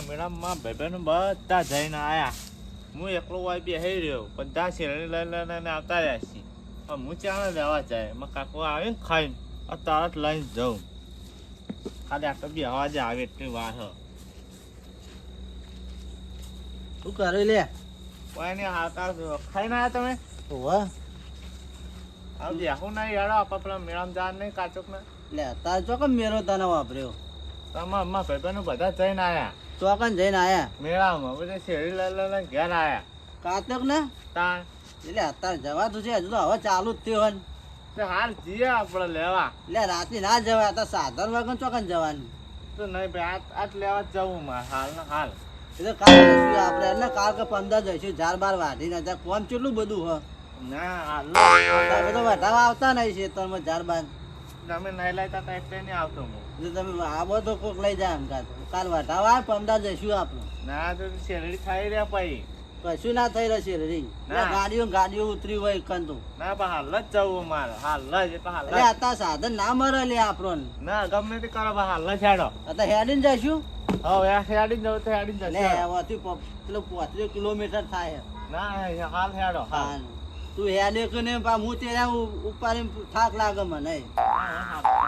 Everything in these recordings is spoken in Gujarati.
મેળામાં ભાઈબંધો બધા જઈને આયા. હું એકલો વાય બેસી રહ્યો. બધા શેરડી લઈને આવતા રહ્યા છીએ. હું ચાણે લેવા જાય એમાં કાકો આવે ને ખાઈને તરત લઈને જાઉં. ખાલી આટલો બી હવા જ આવે એટલી વાર હ. શું કરે લે? કોઈ નહીં હાલતા ખાઈને આવ્યા તમે? વાહ આવ બેહું નહીં યાર આપણે પેલા મેળામાં જવા નહીં કાચોક ને. લે તાર ચોકન મેરો તને વાપર્યો. તમારા ભાઈબંધો બધા જઈને આયા ચોકન જઈને આયા મેળામાં. બધા શેરડી લઈને ઘેર આયા. કાતક ને તાણ એટલે અત્યારે જવાતું છે હજુ તો હવે ચાલુ જ થયું હન. તે હાલ જઈએ આપણે લેવા. એટલે રાતે ના જવાય તો સાધન વગર ચોકન જવાનું. તો નહીં ભાઈ આજ લેવા જ જવું મારે હાલ ને હાલ. એ તો કાલ જઈશું આપણે એટલે કાલ કે 15 જઈશું 4-12 વાઢીને ત્યાં કોમ કેટલું બધું હ. ના હાલ તમે તો વટાવા આવતા નહીં ખેતરમાં 4-12. તમે નહીં લાવતા તો એટલે નહીં આવતો હું. જો તમે આવો તો કોક લઈ જાય એમ કાલ વટાવા 15 જઈશું આપણે. ના તો શેરડી ખાઈ રહ્યા પછી. કશું ના થઈ રહેશે રે. ગાડીઓ ઉતરી હોય કંતો. ના પણ હાલ જ જવું મારે હાલ જ એટલે હાલ એટલે અત્યારે સાધન ના મરે લે આપણો. ના ગમે તે કરો પણ હાલ જ હેડો. અત્યારે હેડીને જઈશું. હવે હેડી જવું તો હેડી લે જશે. વાથી પેલો 35 કિલોમીટર થાય. ના હાલ હેડો હાલ. તું હેડે કે ને પા હું ત્યાં ઉપર થાક લાગે મને.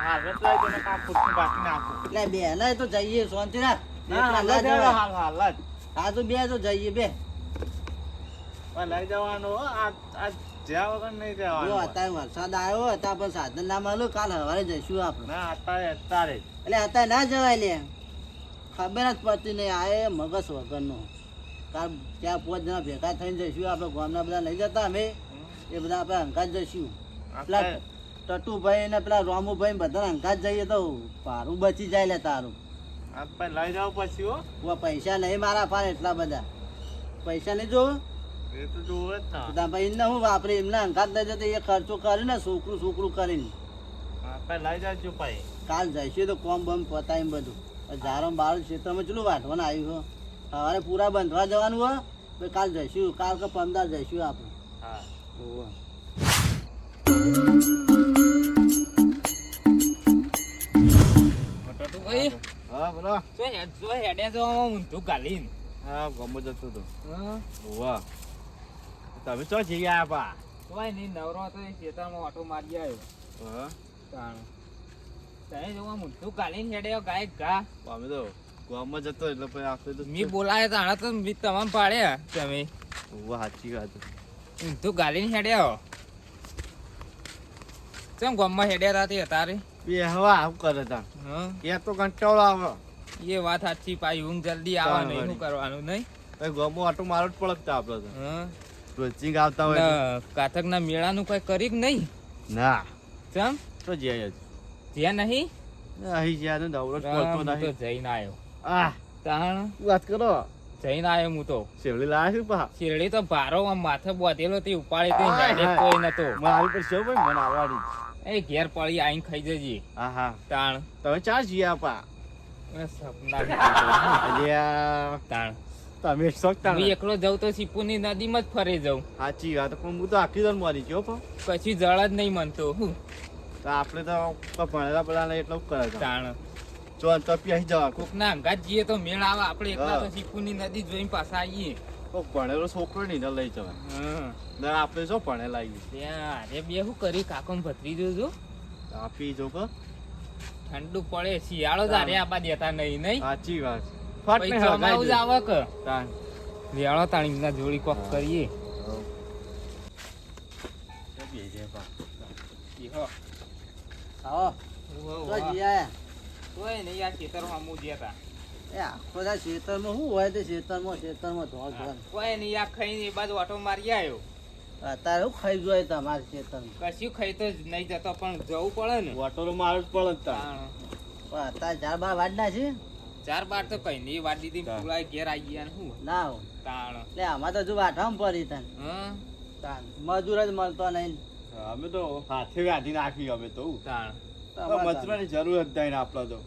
હાલ જ લઈ જઈને કામ પૂછું બાકી નાખું. એટલે બે ના તો જઈએ શાંતિ રાખ. ના હાલ જ હેડો હાલ હાલ જ. હા તો બે તો જઈએ બે. પણ લઈ જવાનું હો આ જ્યાં વગર નહીં જો જવાનું. અત્યારે વરસાદ આવ્યો હતા પણ સાધન ના મળ્યું કાલ સવારે જઈશું આપણે. ના અત્યારે જ. એટલે અત્યારે ના જવાય લે. ખબર જ પડતી નહીં આ એ મગજ વગરનો. કાલ ત્યાં 5 જણા ભેગા થઈને જઈશું આપણે ગામના બધા લઈ જતા અમે એ બધા આપણે અંકાત જઈશું. પેલા ટટુભાઈ ને પેલા રામુભાઈ બધા અંકાત જઈએ તો ભાડું બચી જાય લે તારું. આપણે લઈ જાવ પછી હો. પૈસા નહીં મારા પાસે એટલા બધા. પૈસા નહીં જોવું એ તો જોવે જ ના. તો ભાઈ એમને હું વાપરે એમને અંકાત લઈ જતો એ ખર્ચો કરીને છોકરું કરીને આપણે લઈ જાજો ભાઈ. કાલ જઈશું તો કોમ બમ પતાવીને બધું. ઝારો બાર ક્ષેત્રમાં ચેટલું વાઢવાનું આવ્યું હો. સવારે પૂરા બંધવા જવાનું હોય તો કાલ જઈશું. કાલ કે 15 જઈશું આપણે. હા હા બોલો. હા ગમો જતો હતો. વાહ તમે ચો જઈ ગયા પા. ઓટો મારી આવ્યો. હા તને જોવા મૂંઢું ગાલીને હેડ્યો ગાય ઘા. અમે તો ગામમાં જતો એટલે પછી આખો તો મી બોલાય તો આણા તો મી તમામ પાડ્યા તમે. વાહ સાચી વાત. ઊંધું ગાલીને હેડ્યો. ચમ ગામમાં હેડ્યા હતા તારે? બે હવા આવું કરે તા. હા એ તો કંટાળો આવે. એ વાત સાચી પાછી ઊંઘ જલ્દી આવે નહીં શું કરવાનું નહીં. ભાઈ ગામમાં આટો મારો જ પડકતા આપડે તો. હા રોજિંગ આવતા હોય કાથકના મેળાનું કઈ કરી કે નહીં? ના ચમ તો જાય જ જ્યાં નહીં અહીં જ્યાં દવડો જ પડતો હું તો નહીં. જઈને આવ્યો. આ તાણ વાત કરો. જઈને આવ્યો હું તો. શેરડી લાયા છે પા. શેરડી તો ભારો આમ માથે બોધેલો તે ઉપાડી તે હાય, હેડે હાય. કોઈ નતો. મારી પર શેવ ભાઈ મને આવવાની. એ ઘેર પડી આઈને ખાઈ જજે. હા હા તાણ તમે ચા જીયા પા. સપના બી અલ્યા તાણ તમે શકતા હું એકલો જઉં તો સિપુની નદીમાં જ ફરી જાઉં. સાચી વાત પણ હું તો આખી દન મરી ગયો પણ કશું જળ જ નહીં મનતો. તો આપણે તો ભણેલા બધા એટલું કરે છે. તાણ જો તો પી જવા કોક ના અંગાત જઈએ તો મેળ આવે. આપણે એકલા હા. તો સિપુની નદી જોઈને પાછા આવીએ. કોક ભણેલો છોકરો નહીં ને લઈ જવાય. હા ના આપણે શું ભણેલા આવીએ ત્યાં અરે બે શું કરી કાકો ને ભત્રીજો જો આપી જો કે ઠંડુ પડે શિયાળો જ આરે આબા દેતા નહીં નહીં. સાચી વાત ફટ ને પૈસા માં જ આવે કે તાન વેળો તાણી ના જોડી કોક કરીએ. ઈહો. આવો તો જઈ આયા. તોય નહીં આ ખેતરમાં હું જતા. એ આખો દા ખેતરમાં શું હોય તે ખેતરમાં ધોળ ધોળ. કોઈ નહીં આ ખાઈને એ બાજુ ઓટો મારી આવ્યો. અત્યારે શું ખાઈ જોઈએ તમારે ખેતરમાં? કશું ખાઈ તો નહીં જતો પણ જવું પડે ને. વટોરો મારો જ પડે જ તાન. તાણ. પણ અત્યારે 4-12 વાડના છે 4-12 તો કઈ નહીં વાર દીધી તાણ. પૂરા ઘેર આવી ગયા ને શું ના હો. તાણ. એટલે આમાં તો હજુ વાઠામાં પડી તને. હા તાન મજૂર જ મળતો નહીં. અમે તો હાથે ગાધી નાખી અમે તો તાણ. મચવાની જરૂર જ નહીં આપડે તો.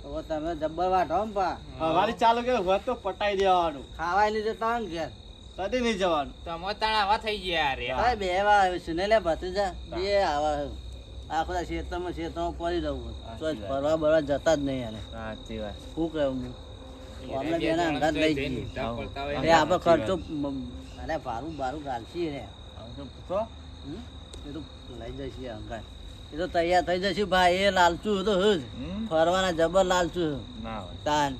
તો તમે જબ્બર વાઠામાં પા અમારી ચાલુ કે હોત તો પટાઈ દેવાનું. ખાવાય લીધે તાણ ઘેર કદી નહીં જવાનું. તમે તાણ આવા થઈ ગયા રે. હવે બે વાર આવ્યું છે ને લે ભત્રીજા બે આવા આખો દા ખેતરમાં પડી રહું તો જ ફરવા બરવા જતા જ નહીં યાર. સાચી વાત. શું કહું હું અમને બેને અંગાત લઈ જઈએ. એ આપણે ખર્ચો અરે ભારું ગાલશી રે આમ તો પૂછો. હમ? એ તો લઈ જશે અંગાત. એ તો તૈયાર થઈ જશે ભાઈ. એ લાલચું તો હું જ ફરવાના જબર લાલચું ના હોય તાન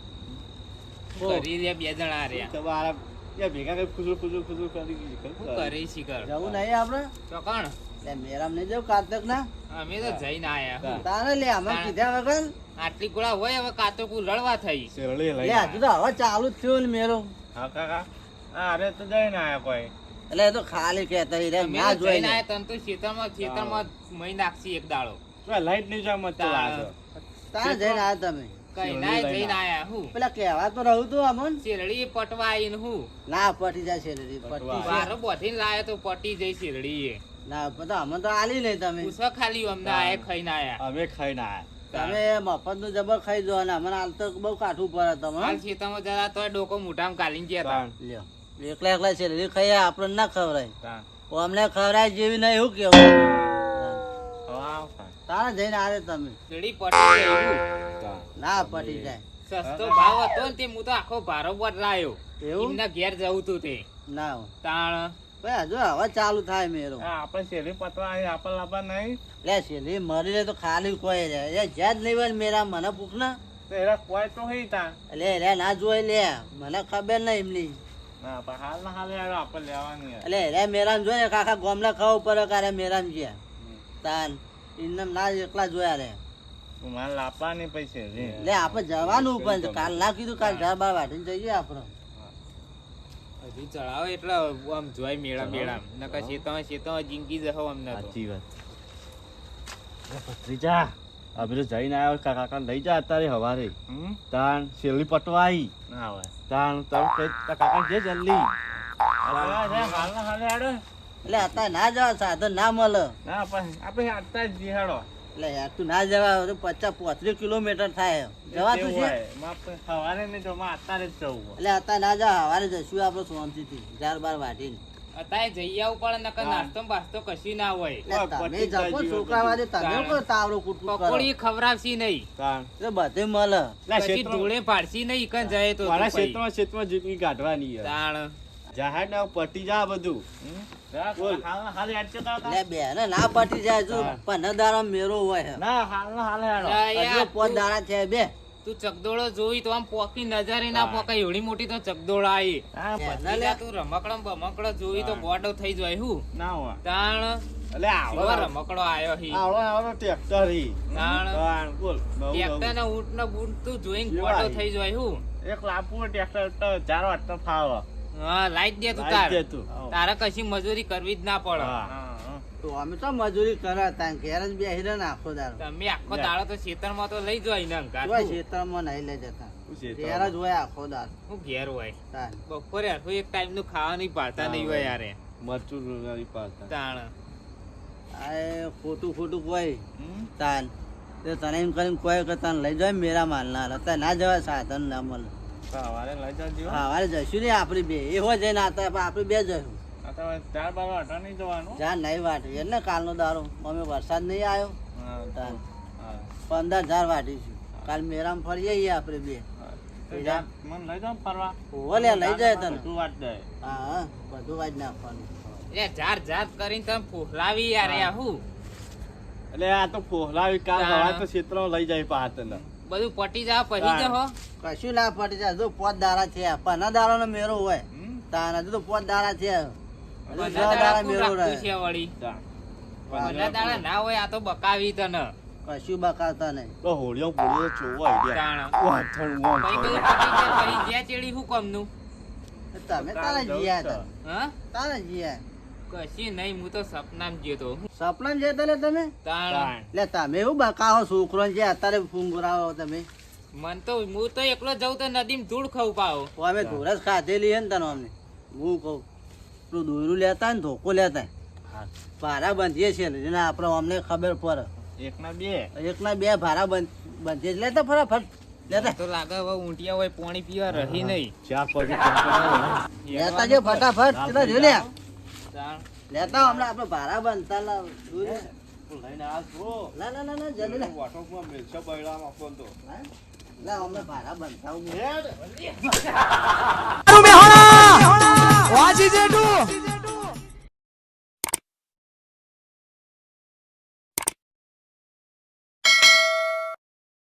કરી રહ્યા બે જણા રહ્યા તો મારા યા ભેગા કઈ ફૂસુર કરી દીધી. શું કરી શીખર જવું નહીં આપણે ચોકણ લે મેરામ નહીં જવું કાર્તક ના અમે તો જઈને આયા તારે લે અમે કીધા વગર આટલી ગોળા હોય હવે કાતો કુ લડવા થઈ શેરડી લે લઈ હજુ તો હવે ચાલુ જ થયું ને મેરો. હા કાકા હા અરે તો જઈને આયા કોઈ એટલે એ તો ખાલી કહેતા રે અમે ના તો જોઈ જઈને લે. આયા તન તો ખેતરમાં મહી નાખશી એક દાડો લાઈટ નહીં જાય મત લાગે તારે જઈને આયા તમે કઈ ના જઈને આયા હું પેલા કહેવા તો રહું તું અમન શેરડી પટવા આઈને હું ના પટી જાય છે પટી છે. બારો બોધીને લાયો તો પટી જઈ શેરડી એ ના બધા અમને તો આલી નહીં તમે પૂછો ખાલી અમને આયા ખાઈને આયા અમે ખાઈને આયા તમે મફત નું જબર ખાઈ દો અને અમને હાલ તો બહુ કાઠું પડે તમે હાલ ખેતરમાં જરા તોય ડોકો મોઢામાં કાઢીને ગયા લ્યો એકલા એકલા છે ખાઈ આપણને ના ખવડાય તાણ. અમને ખવડાય જેવી નહીં એવું કેવું હવે આવ ખાય. તારે જઈને આવે તમે શેરડી પટી ગઈ હું. તાણ. ના પટી જાય સસ્તો ભાવ હતો ને તે હું તો આખો ભારો બદલાયો એવું એમના ઘેર જવું તું તે ના હોય. તાણ ભાઈ હજુ હવે ચાલુ થાય મેરો હા, આપણે શેરડી પતવા આવી આપણે લાવવા નહીં લે શેલી મરી લે તો ખાલી કોઈ રે એ જ્યાં જ નહીં હોય ને મેરા મને પૂછ ને તો એરા કોઈ તો હઈ તા એટલે ના જોઈ લે મને ખબર નહીં એમની ના પણ હાલ ના હાલ યાર આપણે લેવાની યાર. એટલે રે મેરામ જોઈએ કાકા ગોમલા ખાવું પડે કારે મેરામ ગયા તાન એમને ના એકલા જોયા રે તું મારે લાવવાની પૈસે રે લે આપણે જવાનું પણ છે. કાલ ના કીધું કાલ 4-12 વાટીને જઈએ આપણે હજુ ચડાવો એટલે આમ જોઈ મેળા મેળા નકર શેતમાં જિંદગી જહો અમને તો સાચી વાત ભત્રીજા અમે તો જઈને આવ્યો કાકા લઈ જા અત્યારે હવારે તાણ શેરડી પટવા આવી ના હોય તાણ તમે કઈ કાકા જે જલ્દી એટલે અત્યારે ના જવા સાધન ના મળે ના આપણે અત્યારે જ જીહાડો એટલે યાર તું ના જવા 50-35 કિલોમીટર થાય જવાતું છે સવારે નહીં તો અત્યારે જ જવું એટલે અત્યારે ના જવા સવારે જશું આપણે શાંતિથી 4-12 વાટીને અત્યારે જઈ આવવું પડે નકર નાસ્તો બાસ્તો કશી ના હોય એટલે તમે જપો છોકરાવાદે તમે કોઈ તાવડો કૂટકૂટ કરો પકોડી ખવડાવશી નહીં તાણ એટલે બધે મળે પછી ધૂળે પાડશી નહીં ઈકન જાય તો મારા પછી. ક્ષેત્રમાં જીતવી કાઢવાની યાર તાણ જહાજ ને પટી જા બધું બોલ. એટલે બેને ના પટી જાય જો 15 દાડા મેરો હોય ના હાલ ના હાલ હેડો હજુ 5 દાડા છે બે તું ચકદોળો જોઈ તો આમ પોકી નજરે ના પોકાય એવડી મોટી તો ચકદોળા આવી હા, એટલે તું રમકડો બમકડો જોઈ તો બોડો થઈ જાય હું ના હોય તાણ એટલે આવડો કેવો રમકડો આયો હી આવડો ટ્રેક્ટર હી તાણ તાણ બોલ નવું ટ્રેક્ટર નવું. ને ઊંટ ને બૂટ તું જોઈને કેવા બોડો હી? થઈ જાય હું એક લાપુ ટ્રેક્ટર તો 4 વાટ તો ફાવ હા લાઈટ દે તું લાઈટ તાર દે તું. તારે કશી મજૂરી કરવી જ ના પડે હા. તો અમે તો મજૂરી કરે તાં ઘેર જ બેહી રહે ને આખો દાડો તમે આખો દાડો તો ખેતરમાં તો લઈ જાય ને અંગાત. હોય ખેતરમાં નહીં લઈ જતા ઘેર જ હોય આખો દાડો હું ઘેર હોય તાન બપોરે આખું એક ટાઈમ નું ખાવા નહીં પાડતા નહીં હોય યારે મરચું રોગારી પાડતા તાણ આ એ ખોટું કોઈ તાન તે તને એમ કરીને કોઈ કે તને લઈ જાય મેરા માલના અત્યારે ના જવાય સાધન ના મળે સવારે લઈ જજો હા વારે જઈશું ને આપણે બે એ હોય જઈને આતા આપણે બે જઈશું આ તો 4 વાટ નહીં જવાનું જ્યાં નહીં વાટી એટલે કાલનો દારો અમે વરસાદ નહીં આવ્યો હા, તાન હા. 15 ઝાડ વાટીશું કાલ મેરામ ફરી આવીએ આપણે બે તો જા, મને લઈ જાઓ ફરવા ઓલે લઈ જાય તને બધું વાત દે હા હા બધું વાજ નાખવાનું એ જાત કરીને તમે ફોફલાવી યારે આ હું એટલે આ તો ફોહલાવી કાલ તાણ. સવારે તો ક્ષેત્રમાં લઈ જાય પા તને બધું પટી જા પછી તાણ. જહો કશું ના પડી જાય જો 5 દાડા છે 15 દાડા નો મેરો હોય તાન હજુ તો 5 દાડા છે હજુ 6 બધા દાડા દાડા મેરો રાખવું રહે છે વળી તાણ. બધા દાડા ના હોય આ તો બકાવી તને કશું બકાવતા નહીં તો હોળીઓ પોળીઓ ચોવો આઈડિયા તાણ વાઠણ વામ પછી બધું કરે. પટી જાય પછી જ્યાં ચેડી હું કમનું તમે તારે જીયા હતા હા તારે જીયા કશી નહીં હું તો સપનામાં જ્યો તો સપના જતા લે તમે તાણ તાણ. લે તમે એવું બકાવો છોકરો જે અત્યારે ફૂંગરાવો તમે મન તો હું તો એકલો જઉં તો નદીમાં ધૂળ ખાવ પાવ તો અમે ધોરસ ખાધેલી હે ને તને અમને હું કહું પેલું દોયરું લેતા ને ધોકો લેતા હા. ભારા બંધીએ છીએ ને જેને આપણે અમને ખબર પડે એકના બે એકના 2 ભારા બંધીએ જ લેતા ફટાફટ લેતા તો લાગે હવે ઊંટિયા હોય પાણી પીવા રહી નહીં ચાર પગે લેતા જો ફટાફટ ચલો જો લે તાણ લેતા હમણાં આપણે ભારા બંધતા લા લઈને આ છો ના ના ના ના જલ્દી લે વોટરમાં મેલશે બૈડામાં ફોન તો હા? લા અમને ભાડા બંધાવું હેડ. મારું બેહોણા